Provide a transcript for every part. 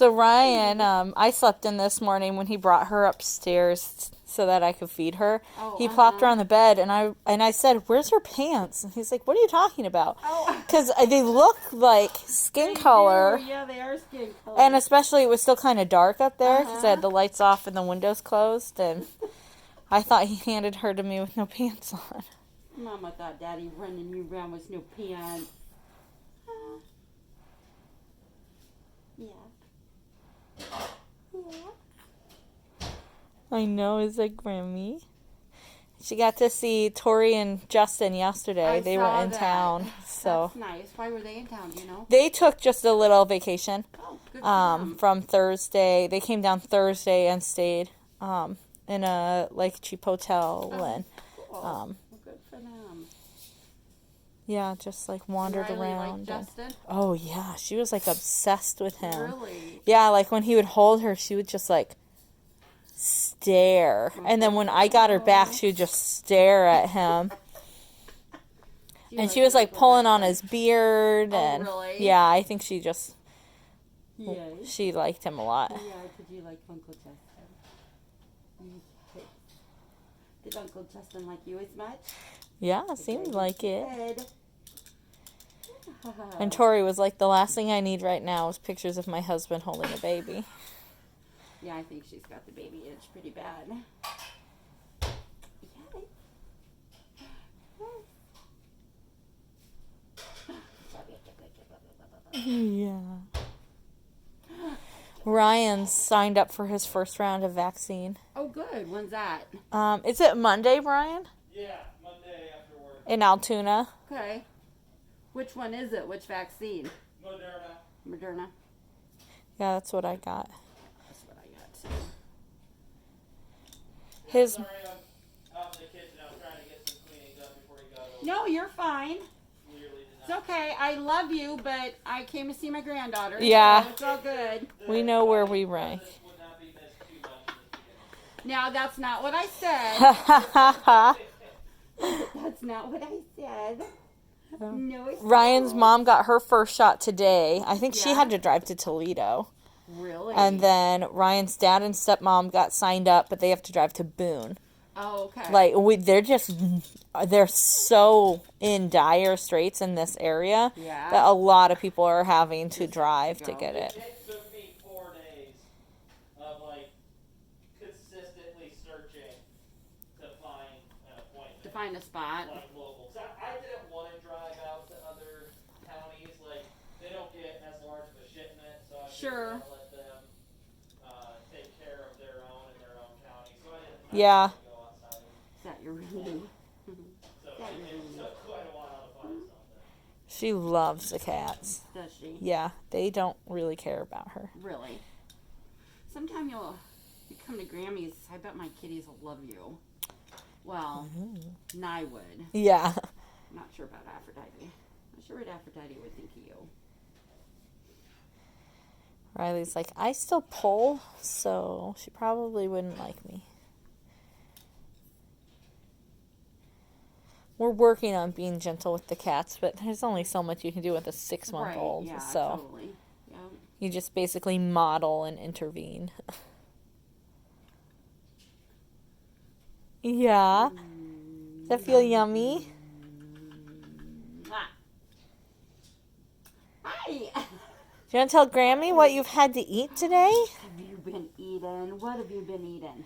So Ryan, I slept in this morning when he brought her upstairs so that I could feed her. Oh, He plopped her on the bed, and I said, "Where's her pants?" And he's like, "What are you talking about?" Oh. Because they look like skin color. Yeah, they are skin color. And especially, it was still kind of dark up there because I had the lights off and the windows closed, and I thought he handed her to me with no pants on. Mama thought Daddy running you around with no pants. Yeah. Yeah. I know, it's like Grammy. She got to see Tori and Justin yesterday. They were in town. So that's nice. Why were they in town, do you know? they took just a little vacation. Oh, good for them. From Thursday. They came down Thursday and stayed in a like cheap hotel and Cool. Well, good for them. yeah, just like wandered Riley around. Like Justin? Oh yeah, she was like obsessed with him. Really? Yeah, like when he would hold her, she would just like stare. And then when I got her back, she would just stare at him. And she was like pulling on his beard and really? yeah, I think she just Yes. she liked him a lot. Yeah, did you like Uncle Justin? Did Uncle Justin like you as much? Yeah, seems like it. Good. And Tori was like, the last thing I need right now is pictures of my husband holding a baby. Yeah, I think she's got the baby itch pretty bad. Yeah. Ryan signed up for his first round of vaccine. Oh, good. When's that? Is it Monday, Brian? Yeah, Monday after work. In Altoona. Okay. Which one is it? Which vaccine? Moderna. Moderna. Yeah, that's what I got. That's what I got too. His. Sorry, I'm out in the kitchen. I was trying to get some cleaning done before he got over. No, you're fine. Clearly did It's not. okay. I love you, but I came to see my granddaughter. Yeah. So it's all good. We know where we rank. This would not be missed too much in this video. Now, that's not what I said. Ha ha ha That's not what I said. No, it's Ryan's not. mom got her first shot today. I think she Yeah? had to drive to Toledo. Really? And then Ryan's dad and stepmom got signed up, but they have to drive to Boone. Oh, okay. Like, they're so in dire straits in this area Yeah. that a lot of people are having to drive to go. get it. It took me 4 days of like consistently searching to find an appointment. To find a spot. Like local. 'Cause I didn't want to drive out to other counties. Like they don't get as large of a shipment, so I Sure. figured I'll let them take care of their own in their own county. So I didn't. Yeah. Go outside. Is that your room? So it took quite a while to find something. She loves the cats. Does she? Yeah, they don't really care about her. Really? Sometime you come to Grammy's. I bet my kitties will love you. Well, I would. Yeah. I'm not sure about Aphrodite. I'm sure what Aphrodite would think of you. Riley's like, I still pull, so she probably wouldn't like me. We're working on being gentle with the cats, but there's only so much you can do with a 6-month-old. Right, yeah, So totally. Yeah. you just basically model and intervene. Yeah. Does that feel yummy? Hi! Do you want to tell Grammy what you've had to eat today? Have you been eating? What have you been eating?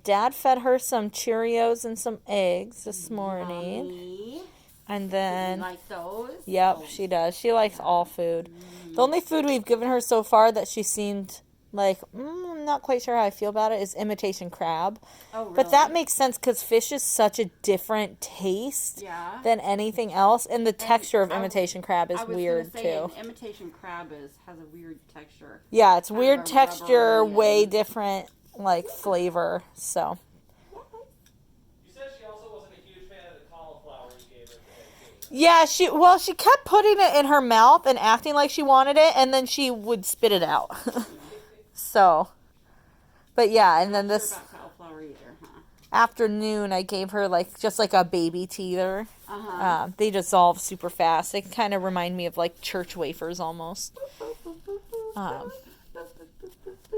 Dad fed her some Cheerios and some eggs this morning. Yummy. And You then, like those? yep, Oh, she does. She likes all food. The only food we've given her so far that she seemed like, I'm not quite sure how I feel about it, is imitation crab. Oh, really? But that makes sense because fish is such a different taste Yeah. than anything else. And the texture of I- imitation crab is I was weird gonna say, too. An imitation crab has a weird texture. Yeah, it's kind weird of a texture, rubbery way and- different like flavor. So You said she also wasn't a huge fan of the cauliflower you gave her today, too. yeah, she kept putting it in her mouth and acting like she wanted it, and then she would spit it out. So, but yeah, and then Not this sure about cauliflower either, huh? afternoon I gave her just like a baby teeter. Uh-huh. They dissolve super fast. They kind of remind me of like church wafers almost.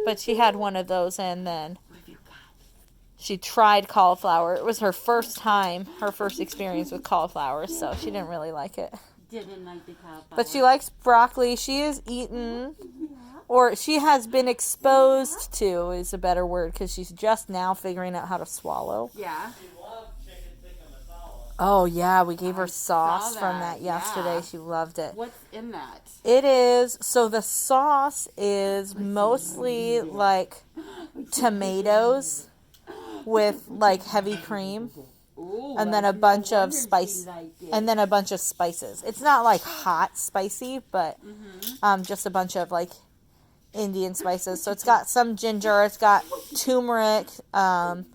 But she had one of those, and then What have you got? she tried cauliflower. It was her first time, her first experience with cauliflower, so she didn't really like it. Didn't like the cauliflower. But she likes broccoli. She has eaten, or she has been exposed to, is a better word, because she's just now figuring out how to swallow. Yeah. She loved chicken tikka masala. Oh, yeah, we gave her I sauce saw from that, that yesterday. yeah. She loved it. What's in that? It is, so the sauce is mostly like tomatoes with like heavy cream. Ooh, And then a bunch of spice, and then a bunch of spices. It's not like hot spicy, but just a bunch of like Indian spices. So it's got some ginger, it's got turmeric, an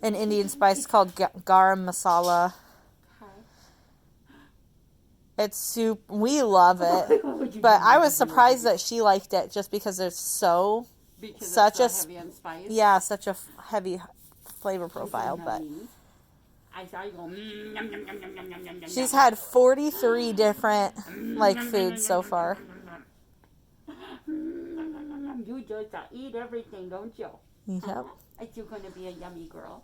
Indian spice called garam masala. It's soup. We love it, but I was surprised that she liked it just because it's so because such it's a so heavy on spice. yeah, such a heavy flavor profile. But I saw you go. Yum, yum, yum, yum, yum, yum, yum, she's yum. had 43 different like foods so far. You just eat everything, don't you? Yep. You're gonna be a yummy girl.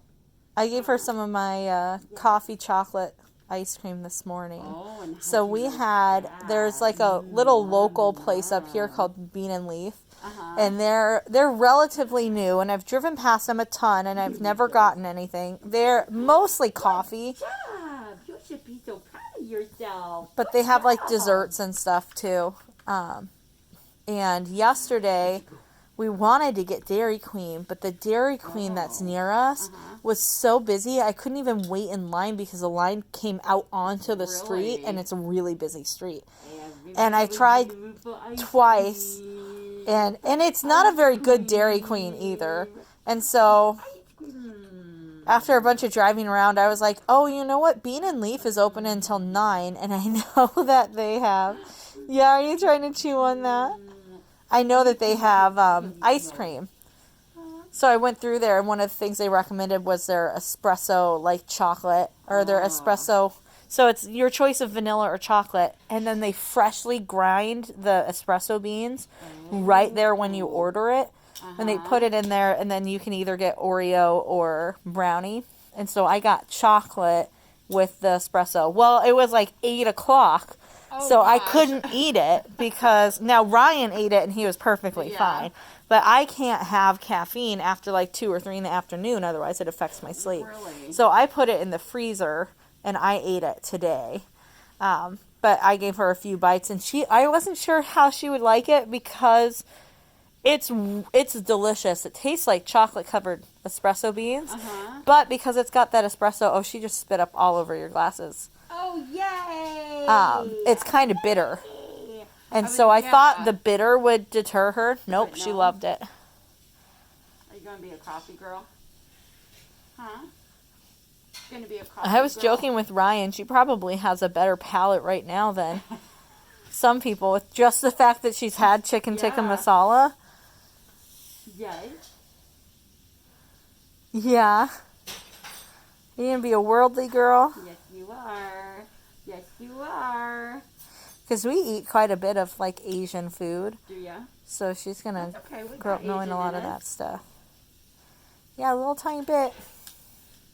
I gave her some of my coffee chocolate ice cream this morning. Oh, and So how'd we you like had, that? there's like a little local place up here called Bean and Leaf. Uh-huh. And they're relatively new, and I've driven past them a ton, and I've never gotten anything. They're mostly coffee, Job. You should be so proud of yourself. but they have like desserts and stuff too. And yesterday we wanted to get Dairy Queen, but the Dairy Queen that's near us was so busy I couldn't even wait in line because the line came out onto the street, Really? and it's a really busy street. Everybody And I tried beautiful ice twice, cream. and it's not a very good Dairy Queen either. And so after a bunch of driving around, I was like, oh, you know what? Bean and Leaf is open until 9, and I know that they have... Yeah, are you trying to chew on that? I know that they have ice cream. So I went through there, and one of the things they recommended was their espresso, like chocolate, or their espresso. So it's your choice of vanilla or chocolate, and then they freshly grind the espresso beans right there when you order it. And they put it in there, and then you can either get Oreo or brownie. And so I got chocolate with the espresso. Well, it was like 8 o'clock, so I couldn't eat it because now Ryan ate it and he was perfectly fine. But I can't have caffeine after like 2 or 3 in the afternoon, otherwise it affects my sleep. Really? So I put it in the freezer and I ate it today. But I gave her a few bites, and I wasn't sure how she would like it because it's delicious. It tastes like chocolate covered espresso beans, but because it's got that espresso, she just spit up all over your glasses. Oh, yay! It's kind of bitter. And so I thought the bitter would deter her. Nope, But she no. loved it. Are you going to be a coffee girl? Huh? Going to be a coffee I was girl? joking with Ryan. She probably has a better palate right now than some people with just the fact that she's had chicken tikka Yeah. masala. Yay. Yeah. You gonna be a worldly girl? Yes, you are. Yes, you are. Because we eat quite a bit of like Asian food. Do ya? So she's gonna Okay, we grow got up knowing Asian a lot in of it. that stuff. Yeah, a little tiny bit.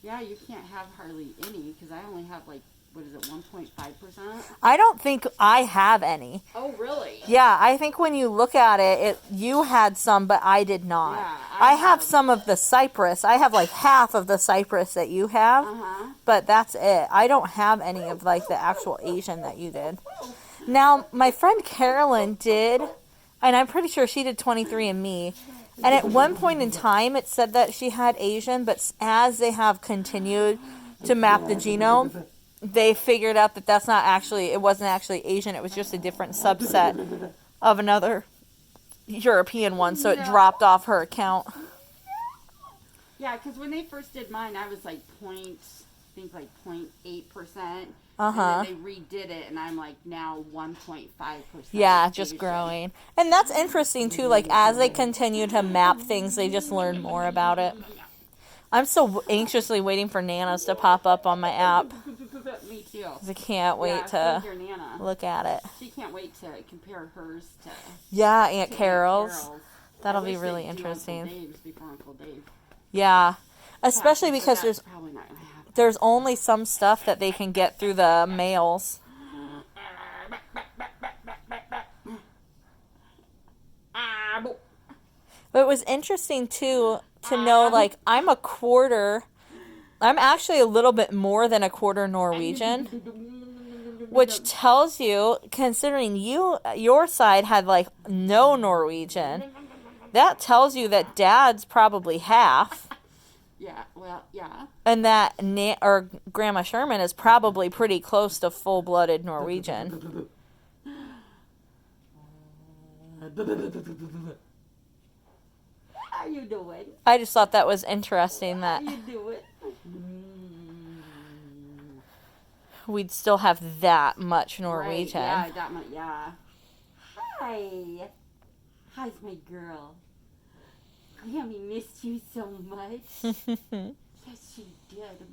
Yeah, you can't have hardly any because I only have like, what is it, 1.5%? I don't think I have any. Oh, really? Yeah, I think when you look at it, you had some, but I did not. Yeah, I have some of the cypress. I have like half of the cypress that you have, but that's it. I don't have any of like the actual Asian that you did. Now, my friend Carolyn did, and I'm pretty sure she did 23andMe. And at one point in time, it said that she had Asian, but as they have continued to map the genome, they figured out that it wasn't actually Asian. It was just a different subset of another European one, so it dropped off her account. Yeah, because when they first did mine, I was like 0.8%. Uh-huh. And then they redid it, and I'm like now 1.5%. Yeah, just Asian. growing. And that's interesting, too. Like, as they continue to map things, they just learn more about it. I'm so anxiously waiting for Nana's to pop up on my app. Me too. 'Cause I can't wait Yeah, to so your Nana. look at it. She can't wait to compare hers to Yeah, Aunt to Carol's. That'll I be wish really they'd do interesting. Uncle Dave's before Uncle Dave. Yeah. Especially But because that's probably not gonna happen. there's only some stuff that they can get through the mails. But it was interesting too to know, like, I'm actually a little bit more than a quarter Norwegian, which tells you, considering your side had like no Norwegian, that tells you that Dad's probably half. Yeah, well, yeah. And that or Grandma Sherman is probably pretty close to full-blooded Norwegian. How you doing? I just thought that was interesting How that you doing? we'd still have that much Norwegian. Right, yeah, that much, yeah. Hi. How's my girl? Grammy missed you so much. Yes, she did.